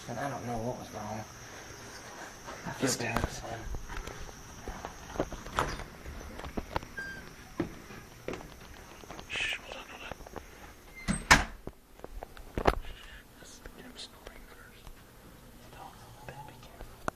And I don't know what was wrong. I feel bad for him. Shh, hold on. Let's get him snoring first. Dogs on the bed, be careful.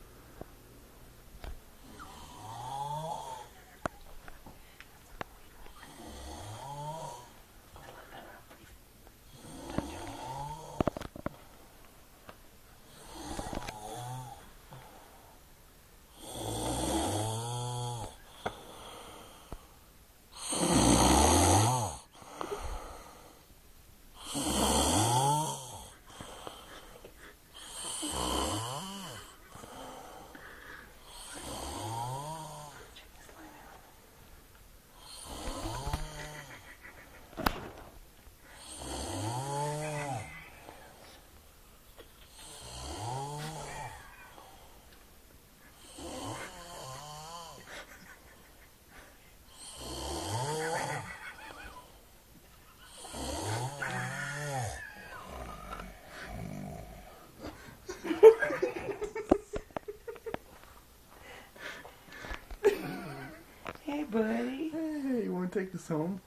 Hey, buddy. Hey, you want to take this home?